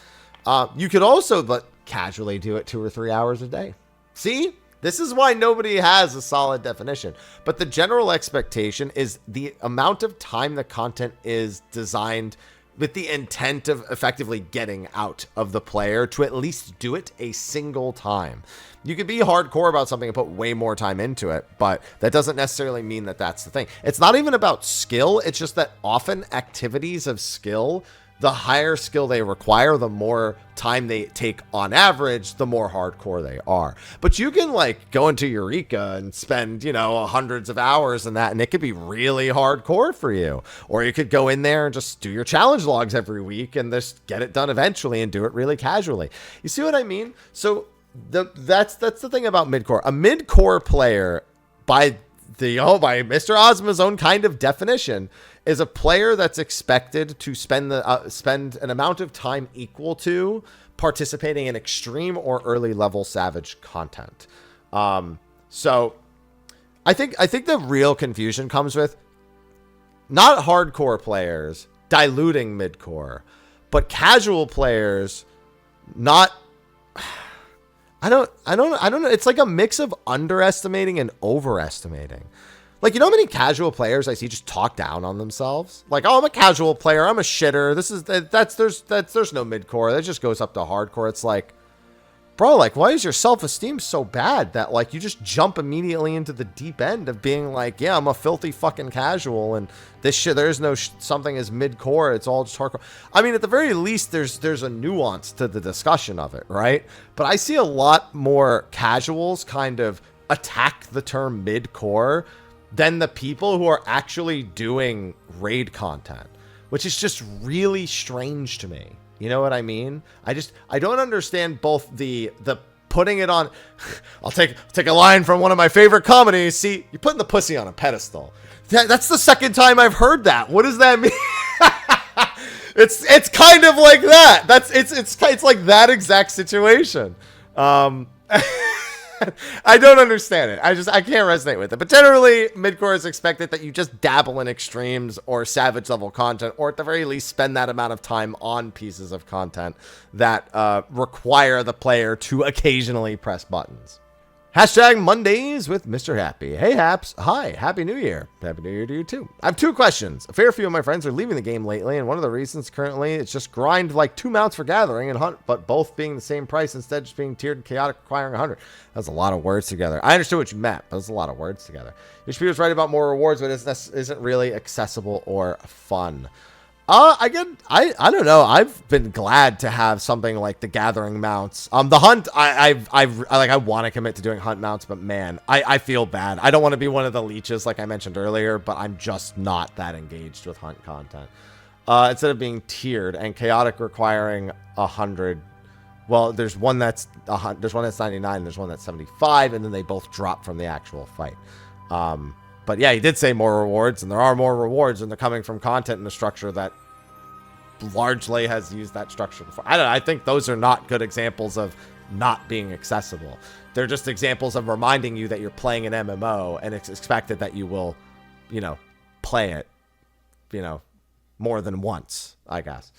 You could also casually do it 2 or 3 hours a day. See? This is why nobody has a solid definition, but the general expectation is the amount of time the content is designed with the intent of effectively getting out of the player to at least do it a single time. You could be hardcore about something and put way more time into it, but that doesn't necessarily mean that that's the thing. It's not even about skill. It's just that often activities of skill, the higher skill they require, the more time they take on average, the more hardcore they are. But you can like go into Eureka and spend, you know, hundreds of hours in that, and it could be really hardcore for you. Or you could go in there and just do your challenge logs every week and just get it done eventually and do it really casually. You see what I mean? So that's the thing about mid-core. A mid-core player, by by Mr. Ozma's own kind of definition, is a player that's expected to spend an amount of time equal to participating in extreme or early level Savage content. So I think the real confusion comes with not hardcore players diluting midcore, but casual players not. I don't know. It's like a mix of underestimating and overestimating. Like, you know how many casual players I see just talk down on themselves? Like, oh, I'm a casual player. I'm a shitter. There's no midcore. That just goes up to hardcore. It's like, bro, like, why is your self-esteem so bad that, like, you just jump immediately into the deep end of being like, yeah, I'm a filthy fucking casual, and this shit, there's no something as mid-core, it's all just hardcore. I mean, at the very least, there's a nuance to the discussion of it, right? But I see a lot more casuals kind of attack the term mid-core than the people who are actually doing raid content, which is just really strange to me. You know what I mean? I don't understand both the putting it on. I'll take a line from one of my favorite comedies. See, you're putting the pussy on a pedestal. That's the second time I've heard that. What does that mean? It's kind of like that. It's like that exact situation. I don't understand it. I can't resonate with it. But generally, midcore is expected that you just dabble in extremes or savage level content, or at the very least spend that amount of time on pieces of content that require the player to occasionally press buttons. Hashtag Mondays with Mr. Happy. Hey, Haps. Hi. Happy New Year. Happy New Year to you, too. I have 2 questions. A fair few of my friends are leaving the game lately, and one of the reasons currently it's just grind like 2 mounts for gathering and hunt, but both being the same price instead just being tiered and chaotic requiring 100. That's a lot of words together. I understood what you meant, but that's a lot of words together. Your spiel was right about more rewards, but it isn't really accessible or fun. I don't know. I've been glad to have something like the gathering mounts. The hunt, I want to commit to doing hunt mounts, but man, I feel bad. I don't want to be one of the leeches like I mentioned earlier, but I'm just not that engaged with hunt content. Instead of being tiered and chaotic requiring 100. Well, there's one that's 99, there's one that's 75, and then they both drop from the actual fight. But yeah, he did say more rewards, and there are more rewards, and they're coming from content in a structure that largely has used that structure before. I don't know. I think those are not good examples of not being accessible. They're just examples of reminding you that you're playing an MMO, and it's expected that you will, play it, more than once, I guess.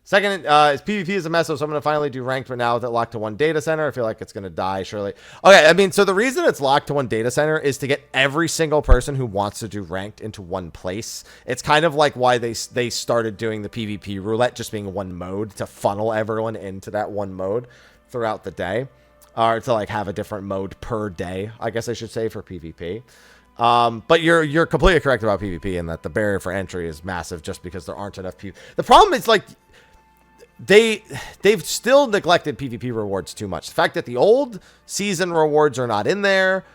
Second, is PvP is a mess, so I'm going to finally do ranked, but now with it locked to one data center, I feel like it's going to die, surely. Okay, I mean, so the reason it's locked to one data center is to get every single person who wants to do ranked into one place. It's kind of like why they started doing the PvP roulette just being one mode, to funnel everyone into that one mode throughout the day, or to like have a different mode per day, I guess I should say, for PvP. But you're completely correct about PvP in that the barrier for entry is massive just because there aren't enough people. The problem is, like, they've still neglected PvP rewards too much. The fact that the old season rewards are not in there,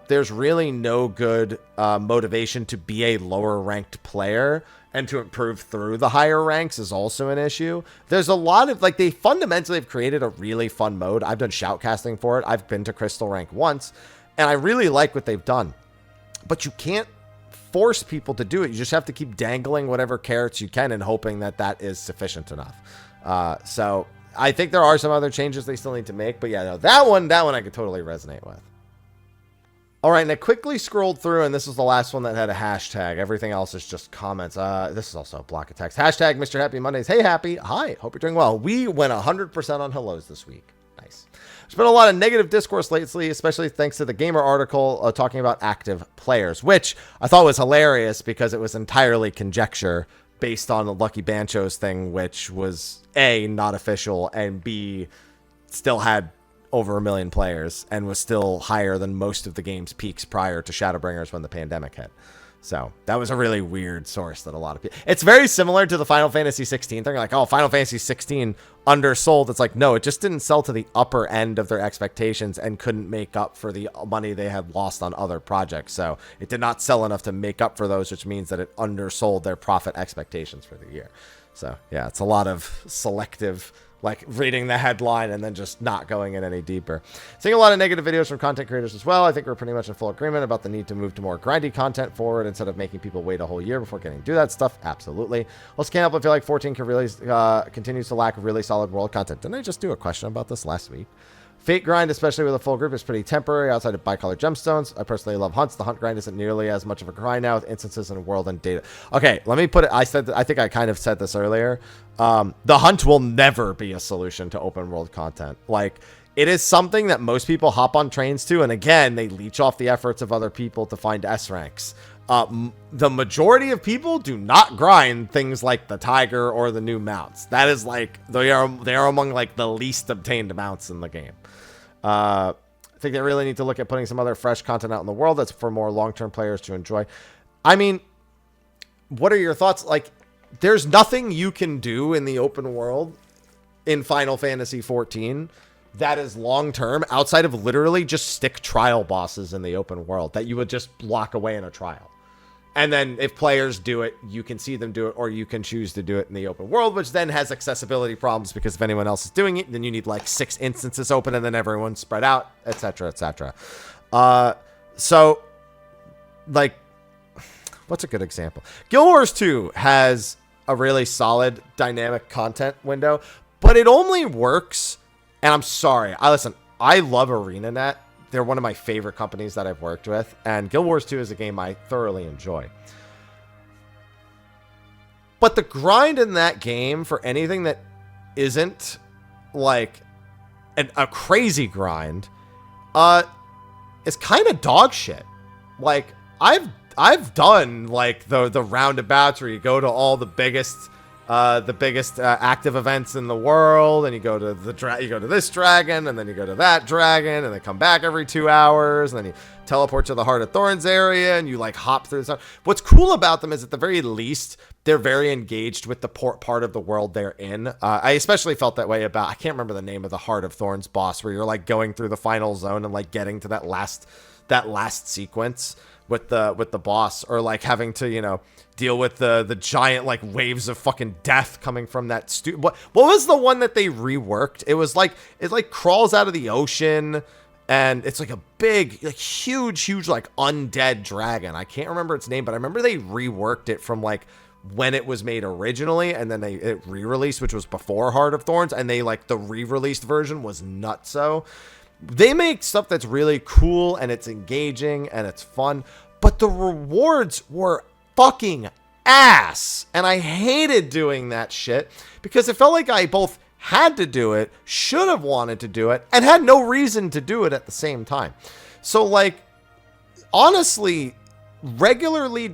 there's really no good motivation to be a lower ranked player, and to improve through the higher ranks is also an issue. There's a lot of, like, they fundamentally have created a really fun mode. I've done shoutcasting for it. I've been to Crystal rank once, and I really like what they've done. But you can't force people to do it. You just have to keep dangling whatever carrots you can and hoping that that is sufficient enough. So I think there are some other changes they still need to make, but yeah, no, that one I could totally resonate with. All right, and I quickly scrolled through, and this is the last one that had a hashtag. Everything else is just comments. This is also a block of text. Hashtag Mr. Happy Mondays. Hey, Happy. Hi. Hope you're doing well. We went 100% on hellos this week. Nice. There's been a lot of negative discourse lately, especially thanks to the Gamer article talking about active players, which I thought was hilarious because it was entirely conjecture based on the Lucky Bancho's thing, which was A, not official, and B, still had over 1 million players and was still higher than most of the game's peaks prior to Shadowbringers when the pandemic hit. So that was a really weird source that a lot of people... It's very similar to the Final Fantasy 16 thing. Like, oh, Final Fantasy 16 undersold. It's like, no, it just didn't sell to the upper end of their expectations and couldn't make up for the money they had lost on other projects. So it did not sell enough to make up for those, which means that it undersold their profit expectations for the year. So yeah, it's a lot of selective like reading the headline and then just not going in any deeper. Seeing a lot of negative videos from content creators as well. I think we're pretty much in full agreement about the need to move to more grindy content forward instead of making people wait a whole year before getting to do that stuff. Absolutely. Also, can't help but feel like 14 can really continues to lack really solid world content. Didn't I just do a question about this last week? Fate grind, especially with a full group, is pretty temporary outside of bicolored gemstones. I personally love hunts. The hunt grind isn't nearly as much of a grind now with instances in world and data. Okay, let me put it. I think I kind of said this earlier. The hunt will never be a solution to open world content. Like, it is something that most people hop on trains to, and again, they leech off the efforts of other people to find S ranks. The majority of people do not grind things like the tiger or the new mounts. That is like they are among like the least obtained mounts in the game. I think they really need to look at putting some other fresh content out in the world that's for more long-term players to enjoy. I mean, what are your thoughts? Like, there's nothing you can do in the open world in Final Fantasy XIV that is long-term outside of literally just stick trial bosses in the open world that you would just block away in a trial. And then if players do it, you can see them do it, or you can choose to do it in the open world, which then has accessibility problems because if anyone else is doing it, then you need like 6 instances open and then everyone's spread out, etc., etc. So, like, what's a good example? Guild Wars 2 has a really solid dynamic content window, but it only works, and I'm sorry, I love ArenaNet. They're one of my favorite companies that I've worked with, and Guild Wars 2 is a game I thoroughly enjoy. But the grind in that game for anything that isn't like a crazy grind is kind of dog shit. Like, I've done like the roundabouts where you go to all the biggest active events in the world, and you go to this dragon, and then you go to that dragon, and they come back every 2 hours, and then you teleport to the Heart of Thorns area, and you like hop through the. What's cool about them is at the very least they're very engaged with the part of the world they're in. I especially felt that way about, I can't remember the name of the Heart of Thorns boss, where you're like going through the final zone and like getting to that last sequence with the boss, or like having to, deal with the giant like waves of fucking death coming from that what was the one that they reworked? It was like, it like crawls out of the ocean, and it's like a big, like huge like undead dragon. I can't remember its name, but I remember they reworked it from like when it was made originally, and then it re-released, which was before Heart of Thorns, and they like the re-released version was nutso. They make stuff that's really cool, and it's engaging, and it's fun, but the rewards were fucking ass, and I hated doing that shit because it felt like I both had to do it, should have wanted to do it, and had no reason to do it at the same time. So, like, honestly, regularly,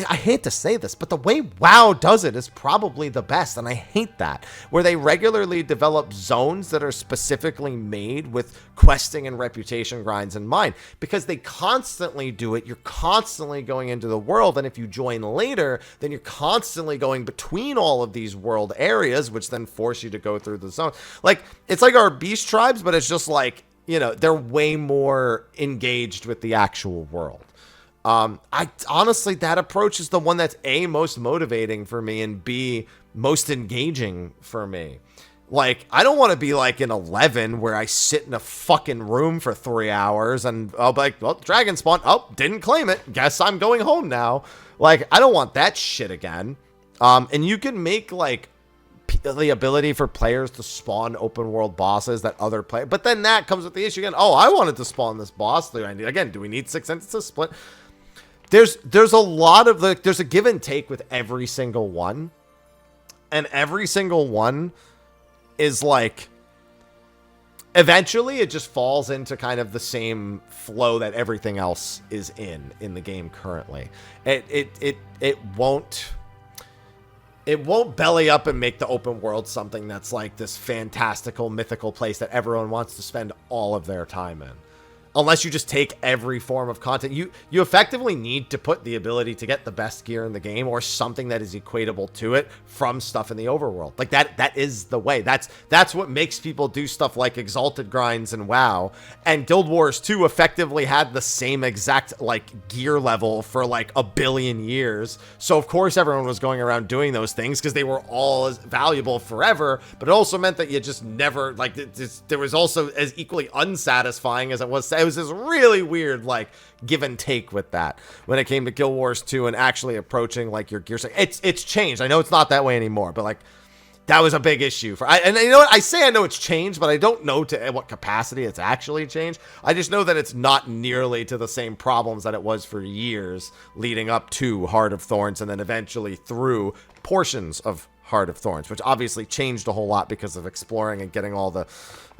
I hate to say this, but the way WoW does it is probably the best, and I hate that, where they regularly develop zones that are specifically made with questing and reputation grinds in mind, because they constantly do it. You're constantly going into the world, and if you join later, then you're constantly going between all of these world areas, which then force you to go through the zone. Like, it's like our beast tribes, but it's just like, they're way more engaged with the actual world. I honestly, that approach is the one that's A, most motivating for me, and B, most engaging for me. Like, I don't want to be like in 11 where I sit in a fucking room for 3 hours and I'll be like, well, dragon spawn. Oh, didn't claim it. Guess I'm going home now. Like, I don't want that shit again. And you can make like the ability for players to spawn open world bosses that other players, but then that comes with the issue again. Oh, I wanted to spawn this boss. Do we need 6 instances split? There's a lot of there's a give and take with every single one, and every single one is like, eventually it just falls into kind of the same flow that everything else is in the game currently. It won't belly up and make the open world something that's like this fantastical mythical place that everyone wants to spend all of their time in. unless you just take every form of content, you effectively need to put the ability to get the best gear in the game or something that is equatable to it from stuff in the overworld. Like that is the way. That's what makes people do stuff like Exalted grinds and WoW. And Guild Wars 2 effectively had the same exact like gear level for like a billion years. So of course everyone was going around doing those things because they were all as valuable forever, but it also meant that you just never like there was also as equally unsatisfying as it was this really weird like give and take with that when it came to Guild Wars 2 and actually approaching like your gear. It's changed. I know it's not that way anymore, but like that was a big issue for and you know what, I say I know it's changed, but I don't know to what capacity it's actually changed. I just know that it's not nearly to the same problems that it was for years leading up to Heart of Thorns and then eventually through portions of Heart of Thorns, which obviously changed a whole lot because of exploring and getting all the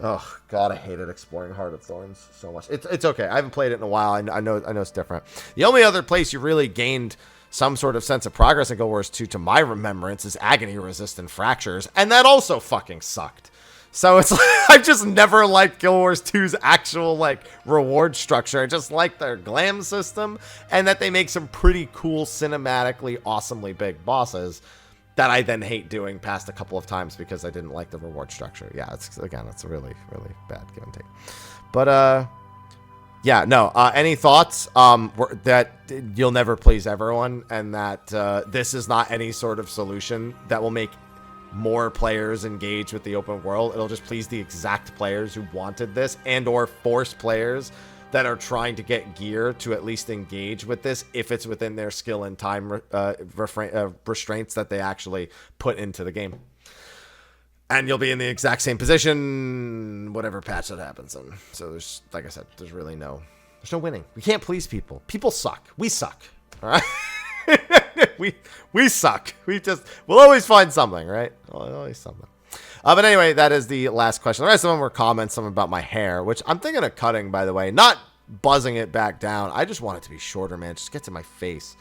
oh god, I hated exploring Heart of Thorns so much. It's okay, I haven't played it in a while. I know it's different. The only other place you really gained some sort of sense of progress in Guild Wars 2 to my remembrance is Agony Resistant Fractures, and that also fucking sucked. So it's like, I've just never liked Guild Wars 2's actual like reward structure. I just like their glam system and that they make some pretty cool cinematically awesomely big bosses that I then hate doing past a couple of times because I didn't like the reward structure. Yeah, it's a really, really bad give and take. But, yeah, no, any thoughts that you'll never please everyone and that this is not any sort of solution that will make more players engage with the open world. It'll just please the exact players who wanted this and or force players that are trying to get gear to at least engage with this if it's within their skill and time restraints that they actually put into the game. And you'll be in the exact same position whatever patch that happens in. So there's, like I said, there's no winning. We can't please people. People suck. We suck. All right? we suck. We'll always find something, right? Always something. But anyway, that is the last question. The rest of them were comments, some about my hair, which I'm thinking of cutting, by the way. Not buzzing it back down. I just want it to be shorter, man. Just get to my face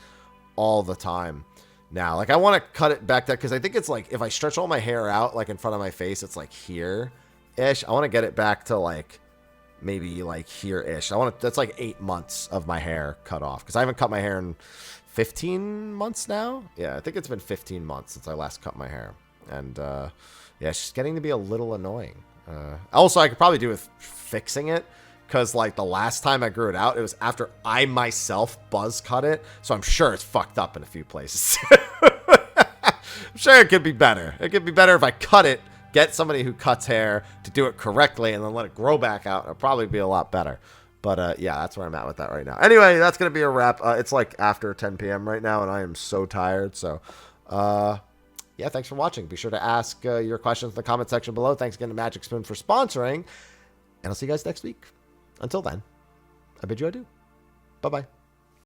all the time now. Like, I want to cut it back down because I think it's like if I stretch all my hair out, like in front of my face, it's like here-ish. I want to get it back to like maybe like here-ish. That's like 8 months of my hair cut off because I haven't cut my hair in 15 months now. Yeah, I think it's been 15 months since I last cut my hair. And, yeah, it's just getting to be a little annoying. Also, I could probably do with fixing it because, like, the last time I grew it out, it was after I myself buzz cut it. So I'm sure it's fucked up in a few places. I'm sure it could be better. It could be better if I cut it, get somebody who cuts hair to do it correctly, and then let it grow back out. It'll probably be a lot better. But, yeah, that's where I'm at with that right now. Anyway, that's going to be a wrap. It's, like, after 10 p.m. right now, and I am so tired. So, yeah, thanks for watching. Be sure to ask your questions in the comment section below. Thanks again to Magic Spoon for sponsoring. And I'll see you guys next week. Until then, I bid you adieu. Bye-bye.